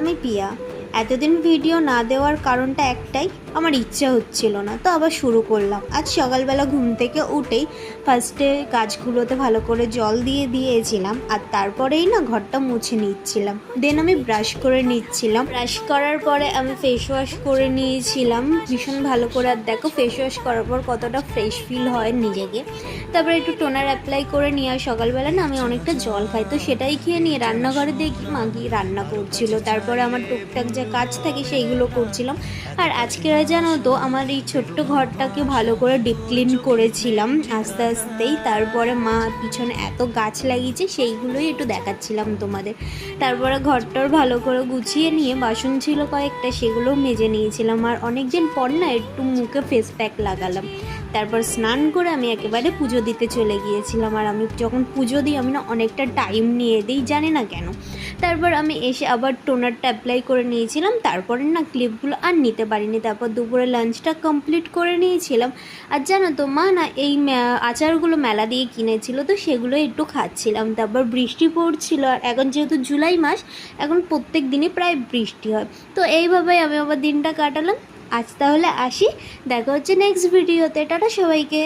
আমি পিয়া। এতদিন ভিডিও না দেওয়ার কারণটা একটাই, আমার ইচ্ছা হচ্ছিল না, তো আবার শুরু করলাম। আজ সকালবেলা ঘুম থেকে উঠেই ফার্স্টে গাছগুলোতে ভালো করে জল দিয়ে দিয়েছিলাম, আর তারপরেই না ঘরটা মুছে নিচ্ছিলাম। দেন আমি ব্রাশ করে নিচ্ছিলাম। ব্রাশ করার পরে আমি ফেস ওয়াশ করে নিয়েছিলাম ভীষণ ভালো করে। আর দেখো ফেস ওয়াশ করার পর কতটা ফ্রেশ ফিল হয় নিজেকে। তারপরে একটু টোনার অ্যাপ্লাই করে নিয়ে, আর সকালবেলা না আমি অনেকটা জল খাই, তো সেটাই খেয়ে নিয়ে রান্নাঘরে দেখি মা গিয়ে রান্না করছিল। তারপরে আমার টুকটাক যা কাজ থাকে সেইগুলো করছিলাম। আর আজকে জানো তো আমার এই ছোট্ট ঘরটাকে ভালো করে ডিপ ক্লিন করেছিলাম আস্তে আস্তেই। তারপরে মা পিছনে এত গাছ লাগিয়েছে সেইগুলোই একটু দেখাচ্ছিলাম তোমাদের। তারপরে ঘরটার ভালো করে গুছিয়ে নিয়ে বাসন ছিল কয়েকটা, সেগুলোও মেজে নিয়েছিলাম। আর অনেক দিন পর না একটু মুখে ফেস প্যাক লাগালাম। তারপর স্নান করে আমি একেবারে পুজো দিতে চলে গিয়েছিলাম। আর আমি যখন পুজো দিই আমি না অনেকটা টাইম নিয়ে দিই, জানি না কেন। তারপর আমি এসে আবার টোনারটা অ্যাপ্লাই করে নিয়েছিলাম। তারপরে না ক্লিপগুলো আর নিতে পারিনি। তারপর দুপুরে লাঞ্চটা কমপ্লিট করে নিয়েছিলাম। আর জানো তো মা না এই আচারগুলো মেলা দিয়ে কিনেছিল, তো সেগুলো একটু খাচ্ছিলাম। তারপর বৃষ্টি পড়ছিল, আর এখন যেহেতু জুলাই মাস, এখন প্রত্যেক দিনই প্রায় বৃষ্টি হয়। তো এইভাবেই আমি আবার দিনটা কাটালাম। আজ তাহলে আসি, দেখা হচ্ছে নেক্সট ভিডিওতে। টাটা সবাইকে।